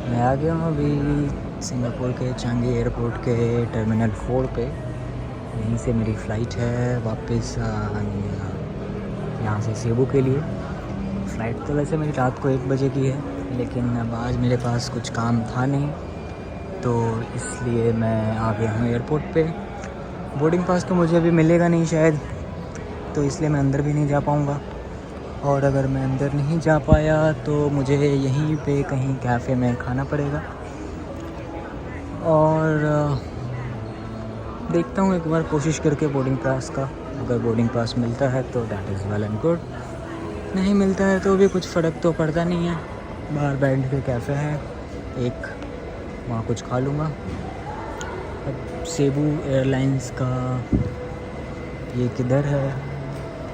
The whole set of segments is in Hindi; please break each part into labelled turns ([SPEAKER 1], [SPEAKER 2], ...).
[SPEAKER 1] मैं आ गया हूँ अभी सिंगापुर के चांगी एयरपोर्ट के टर्मिनल 4 पे। यहीं से मेरी फ़्लाइट है वापस यहाँ से सेबू के लिए। फ़्लाइट तो वैसे मेरी रात को 1 बजे की है, लेकिन अब आज मेरे पास कुछ काम था नहीं, तो इसलिए मैं आ गया हूँ एयरपोर्ट पे। बोर्डिंग पास तो मुझे अभी मिलेगा नहीं शायद, तो इसलिए मैं अंदर भी नहीं जा पाऊँगा। और अगर मैं अंदर नहीं जा पाया तो मुझे यहीं पे कहीं कैफ़े में खाना पड़ेगा। और देखता हूँ एक बार कोशिश करके बोर्डिंग पास का। अगर बोर्डिंग पास मिलता है तो that is well and good, नहीं मिलता है तो भी कुछ फ़र्क तो पड़ता नहीं है। बाहर बैठ के कैफ़े है एक, वहाँ कुछ खा लूँगा। अब सेबू एयरलाइंस का ये किधर है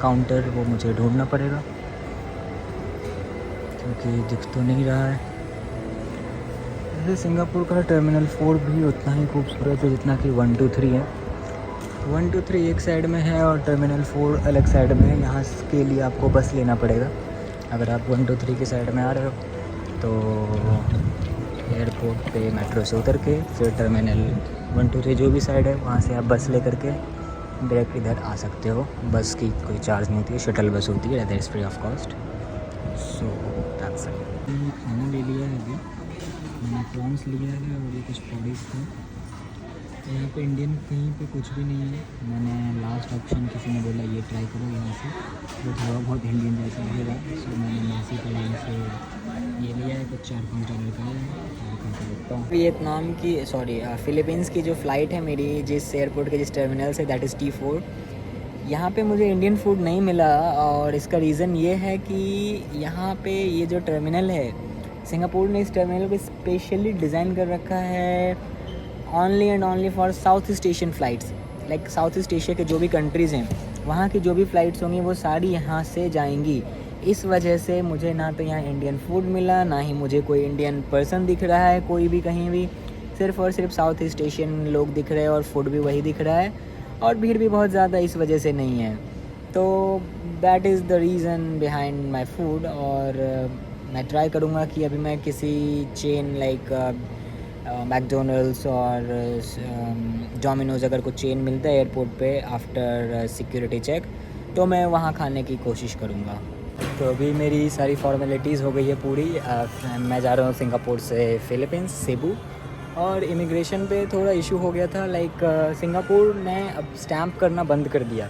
[SPEAKER 1] काउंटर, वो मुझे ढूंढना पड़ेगा क्योंकि दिख तो नहीं रहा है। वैसे सिंगापुर का टर्मिनल 4 भी उतना ही खूबसूरत है जितना कि 1 2 3 है। 1 2 3 एक साइड में है और टर्मिनल 4 अलग साइड में है। यहाँ के लिए आपको बस लेना पड़ेगा। अगर आप 1 2 3 की साइड में आ रहे हो तो एयरपोर्ट पे मेट्रो से उतर के फिर टर्मिनल 1 2 3 जो भी साइड है वहाँ से आप बस ले करके डायरेक्ट इधर आ सकते हो। बस की कोई चार्ज नहीं होती है, शटल बस होती है, that is free of cost. So that's it. खाना ले लिया है अभी, मैंने प्रॉन्स लिया है और ये कुछ पॉडीज थे। यहाँ पे इंडियन कहीं पे कुछ भी नहीं है। मैंने लास्ट ऑप्शन किसी ने बोला ये ट्राई करो यहाँ से, वो थोड़ा बहुत इंडियन जैसा लगेगा। सो मैंने नासी का यहाँ से ये लिया है, कुछ $4-5 का है। वियतनाम की फ़िलीपींस की जो फ़्लाइट है मेरी, जिस एयरपोर्ट के जिस टर्मिनल से, दैट इज़ T4। यहाँ पे मुझे इंडियन फूड नहीं मिला और इसका रीज़न ये है कि यहाँ पे ये जो टर्मिनल है, सिंगापुर ने इस टर्मिनल को स्पेशली डिज़ाइन कर रखा है only and only for south east Asian flights. Like south east Asia के जो भी कंट्रीज़ हैं, वहाँ की जो भी फ़्लाइट्स होंगी वो सारी यहाँ से जाएंगी। इस वजह से मुझे ना तो यहाँ इंडियन फूड मिला, ना ही मुझे कोई इंडियन पर्सन दिख रहा है कोई भी कहीं भी। सिर्फ़ और सिर्फ साउथ ईस्ट एशियन लोग दिख रहे हैं और फूड भी वही दिख रहा है, और भीड़ भी बहुत ज़्यादा इस वजह से नहीं है। तो that is the reason behind my food. और मैं ट्राई करूँगा कि अभी मैं किसी चेन लाइक मैकडोनल्ड्स और डोमिनोज़, अगर कुछ चेन मिलता है एयरपोर्ट पे आफ्टर सिक्योरिटी चेक, तो मैं वहाँ खाने की कोशिश करूँगा। तो अभी मेरी सारी फॉर्मेलिटीज़ हो गई है पूरी। मैं जा रहा हूँ सिंगापुर से फ़िलीपींस सेबू। और इमिग्रेशन पे थोड़ा इशू हो गया था, लाइक सिंगापुर ने अब स्टैम्प करना बंद कर दिया।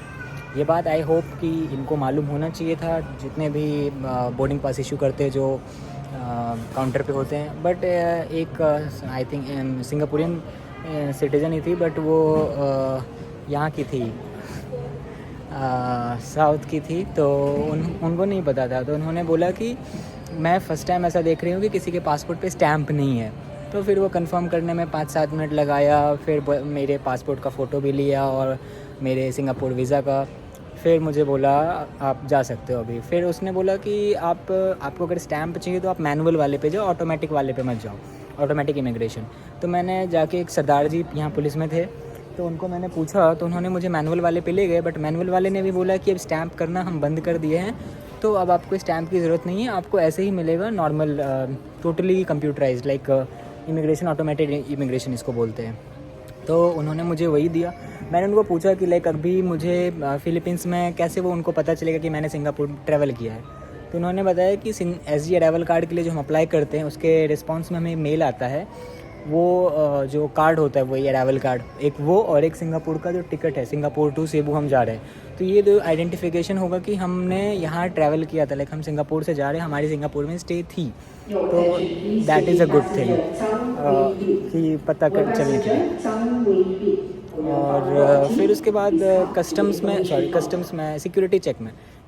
[SPEAKER 1] ये बात आई होप कि इनको मालूम होना चाहिए था, जितने भी बोर्डिंग पास इशू करते हैं जो काउंटर पे होते हैं। बट एक आई थिंक सिंगापुरियन सिटीज़न ही थी, बट वो यहाँ की थी, साउथ की थी, तो उनको नहीं पता था। तो उन्होंने बोला कि मैं फ़र्स्ट टाइम ऐसा देख रही हूँ कि किसी के पासपोर्ट पे स्टैम्प नहीं है। तो फिर वो कंफर्म करने में 5-7 मिनट लगाया। फिर मेरे पासपोर्ट का फ़ोटो भी लिया और मेरे सिंगापुर वीज़ा का। फिर मुझे बोला आप जा सकते हो अभी। फिर उसने बोला कि आपको अगर स्टैम्प चाहिए तो आप मैनुअल वाले पे जाओ, ऑटोमेटिक वाले पे मत जाओ, ऑटोमेटिक इमिग्रेशन। तो मैंने जाके, एक सरदार जी यहाँ पुलिस में थे, तो उनको मैंने पूछा तो उन्होंने मुझे मैनुअल वाले पे ले गए। बट मैनुअल वाले ने भी बोला कि अब स्टैम्प करना हम बंद कर दिए हैं, तो अब आपको स्टैम्प की ज़रूरत नहीं है, आपको ऐसे ही मिलेगा normal, totally computerised, like immigration, automated immigration इसको बोलते हैं। तो उन्होंने मुझे वही दिया। मैंने उनको पूछा कि लाइक अभी मुझे फ़िलीपींस में कैसे वो उनको पता चलेगा कि मैंने सिंगापुर ट्रैवल किया है। तो उन्होंने बताया कि SG अराइवल कार्ड के लिए जो हम अप्लाई करते हैं उसके रिस्पॉन्स में हमें मेल आता है। वो जो कार्ड होता है वही अराइवल कार्ड, एक वो, और एक सिंगापुर का जो टिकट है, सिंगापुर टू सेबू हम जा रहे हैं, तो ये दो आइडेंटिफिकेशन होगा कि हमने यहाँ ट्रैवल किया था, लाइक हम सिंगापुर से जा रहे हैं, हमारी सिंगापुर में स्टे थी। तो that is a good thing कि पता कर चलने के लिए। और फिर उसके बाद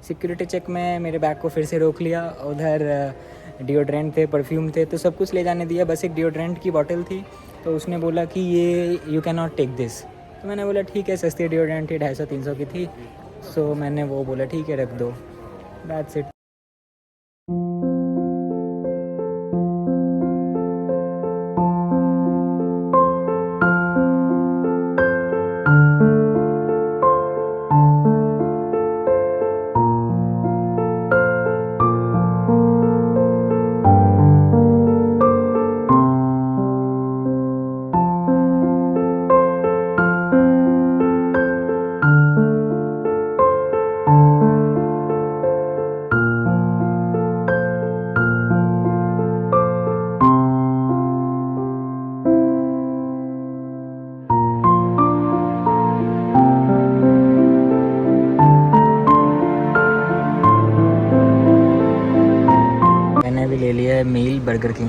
[SPEAKER 1] सिक्योरिटी चेक में मेरे बैग को फिर से रोक लिया। उधर डिओड्रेंट थे, परफ्यूम थे, तो सब कुछ ले जाने दिया, बस एक डिओड्रेंट की बॉटल थी। तो उसने बोला कि ये you can not take this. तो मैंने बोला ठीक है, सस्ती डिओड्रेंट थी, 250-300 की थी। सो मैंने वो बोला ठीक है रख दो, दैट्स इट।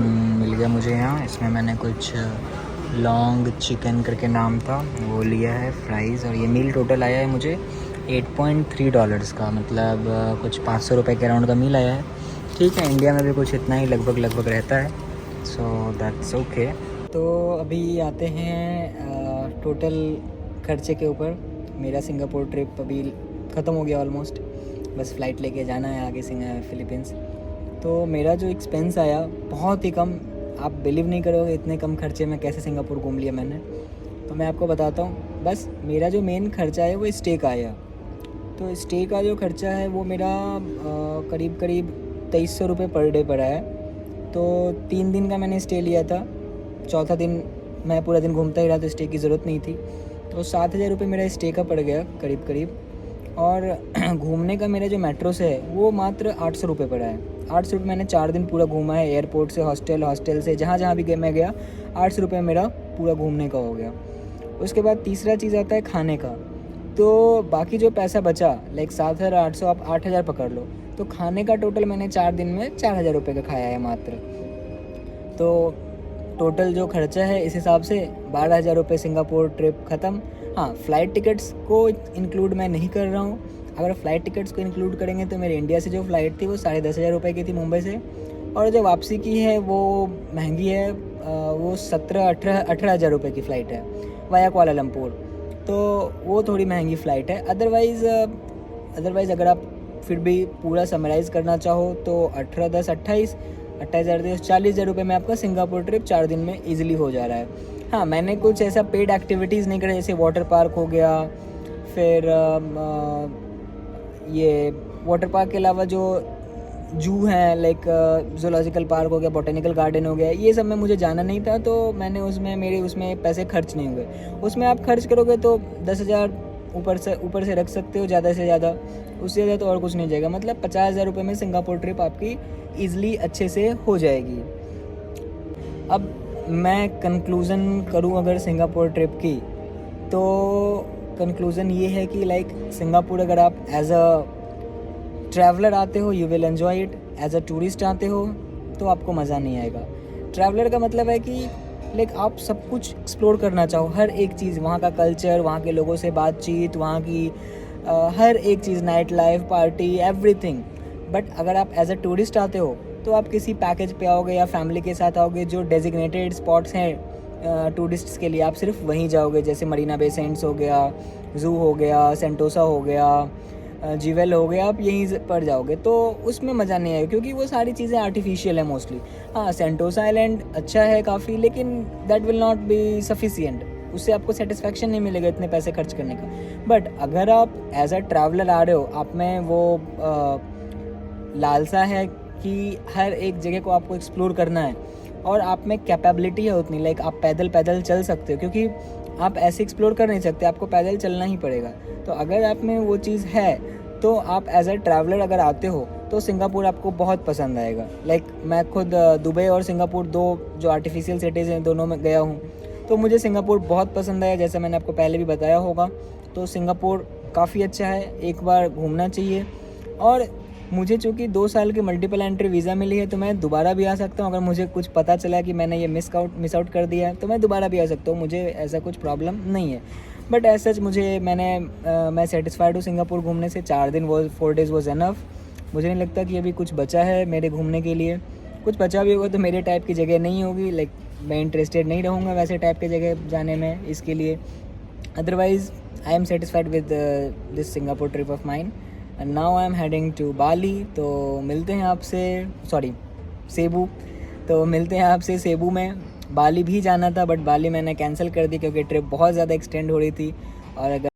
[SPEAKER 1] मिल गया मुझे यहाँ। इसमें मैंने कुछ लॉन्ग चिकन करके नाम था वो लिया है, फ्राइज़, और ये मील टोटल आया है मुझे $8.3 का, मतलब कुछ 500 रुपये के अराउंड का मील आया है। ठीक है, इंडिया में भी कुछ इतना ही लगभग रहता है, सो दैट्स ओके। तो अभी आते हैं टोटल खर्चे के ऊपर। मेरा सिंगापुर ट्रिप अभी ख़त्म हो गया ऑलमोस्ट, बस फ़्लाइट लेके जाना है आगे फ़िलीपींस। तो मेरा जो एक्सपेंस आया बहुत ही कम, आप बिलीव नहीं करोगे इतने कम खर्चे में कैसे सिंगापुर घूम लिया मैंने। तो मैं आपको बताता हूँ। बस मेरा जो मेन खर्चा है वो स्टे का आया। तो स्टे का जो खर्चा है वो मेरा करीब 2300 रुपये पर डे पड़ा है। तो 3 दिन का मैंने स्टे लिया था, चौथा दिन मैं पूरा दिन घूमता ही रहा तो स्टे की ज़रूरत नहीं थी। तो 7000 रुपये मेरा स्टे का पड़ गया करीब। और घूमने का मेरा जो मेट्रो से है वो मात्र 800 रुपये पड़ा है। 800 रुपये मैंने 4 दिन पूरा घूमा है, एयरपोर्ट से हॉस्टल से जहाँ भी मैं गया 800 रुपये मेरा पूरा घूमने का हो गया। उसके बाद तीसरा चीज़ आता है खाने का। तो बाकी जो पैसा बचा लाइक 7800, आप 8000 पकड़ लो, तो खाने का टोटल मैंने 4 दिन में 4000 रुपये का खाया है मात्र। तो टोटल जो खर्चा है इस हिसाब से 12000 रुपये सिंगापुर ट्रिप ख़त्म। हाँ, फ़्लाइट टिकट्स को इंक्लूड मैं नहीं कर रहा हूँ। अगर फ़्लाइट टिकट्स को इंक्लूड करेंगे तो मेरे इंडिया से जो फ़्लाइट थी वो 10,500 रुपये की थी मुंबई से, और जो वापसी की है वो महंगी है, वो 17-18 हज़ार रुपये की फ़्लाइट है वाया कुआलालंपुर। तो वो थोड़ी महंगी फ़्लाइट है। अदरवाइज़ अगर आप फिर भी पूरा समराइज़ करना चाहो तो 28,000 40,000 रुपये में आपका सिंगापुर ट्रिप 4 दिन में ईजिली हो जा रहा है। हाँ, मैंने कुछ ऐसा पेड एक्टिविटीज़ नहीं करा, जैसे वाटर पार्क हो गया, फिर ये वाटर पार्क के अलावा जो जू हैं लाइक ज़ूलॉजिकल पार्क हो गया, बॉटेनिकल गार्डन हो गया, ये सब में मुझे जाना नहीं था, तो मैंने मेरे उसमें पैसे खर्च नहीं हुए। उसमें आप खर्च करोगे तो 10,000 ऊपर से रख सकते हो, ज़्यादा से ज़्यादा, उससे ज़्यादा तो और कुछ नहीं जाएगा। मतलब 50,000 रुपये में सिंगापुर ट्रिप आपकी ईज़िली अच्छे से हो जाएगी। अब मैं कंक्लूज़न करूं अगर सिंगापुर ट्रिप की, तो कंक्लूज़न ये है कि लाइक सिंगापुर अगर आप एज अ ट्रैवलर आते हो you will enjoy it, as a tourist आते हो तो आपको मज़ा नहीं आएगा। ट्रैवलर का मतलब है कि लाइक आप सब कुछ एक्सप्लोर करना चाहो, हर एक चीज़, वहाँ का कल्चर, वहाँ के लोगों से बातचीत, वहाँ की हर एक चीज़, night life, party, everything. But अगर आप एज अ टूरिस्ट आते हो तो आप किसी पैकेज पे आओगे या फैमिली के साथ आओगे, जो डेजिग्नेटेड स्पॉट्स हैं टूरिस्ट्स के लिए, आप सिर्फ वहीं जाओगे, जैसे मरीना बे सेंट्स हो गया, ज़ू हो गया, सेंटोसा हो गया, जीवेल हो गया, आप यहीं पर जाओगे तो उसमें मज़ा नहीं आएगा, क्योंकि वो सारी चीज़ें आर्टिफिशियल है मोस्टली। हाँ, सेंटोसा आइलैंड अच्छा है काफ़ी, लेकिन that will not be sufficient, उससे आपको सेटिस्फैक्शन नहीं मिलेगा इतने पैसे खर्च करने का। बट अगर आप एज अ ट्रैवलर आ रहे हो, आप में वो लालसा है कि हर एक जगह को आपको एक्सप्लोर करना है, और आप में कैपेबिलिटी है उतनी, लाइक आप पैदल चल सकते हो, क्योंकि आप ऐसे एक्सप्लोर कर नहीं सकते, आपको पैदल चलना ही पड़ेगा। तो अगर आप में वो चीज़ है तो आप एज अ ट्रैवलर अगर आते हो तो सिंगापुर आपको बहुत पसंद आएगा। लाइक मैं खुद दुबई और सिंगापुर, दो जो आर्टिफिशियल सिटीज़ हैं, दोनों में गया हूँ, तो मुझे सिंगापुर बहुत पसंद आया, जैसा मैंने आपको पहले भी बताया होगा। तो सिंगापुर काफ़ी अच्छा है, एक बार घूमना चाहिए। और मुझे चूँकि 2 साल की मल्टीपल एंट्री वीज़ा मिली है, तो मैं दोबारा भी आ सकता हूँ। अगर मुझे कुछ पता चला कि मैंने ये मिस आउट कर दिया है तो मैं दोबारा भी आ सकता हूँ, मुझे ऐसा कुछ प्रॉब्लम नहीं है। बट एज सच मैं सेटिस्फाइड हूँ सिंगापुर घूमने से। 4 डेज़ वॉज एनफ। मुझे नहीं लगता कि अभी कुछ बचा है मेरे घूमने के लिए। कुछ बचा भी होगा तो मेरे टाइप की जगह नहीं होगी, लाइक मैं इंटरेस्टेड नहीं रहूँगा वैसे टाइप की जगह जाने में, इसके लिए। Otherwise I am satisfied with this Singapore trip of mine, and now I am heading to Bali. तो मिलते हैं आपसे, सेबू। तो मिलते हैं आपसे सेबू में। बाली भी जाना था बट बाली मैंने कैंसिल कर दी क्योंकि ट्रिप बहुत ज़्यादा एक्सटेंड हो रही थी। और अगर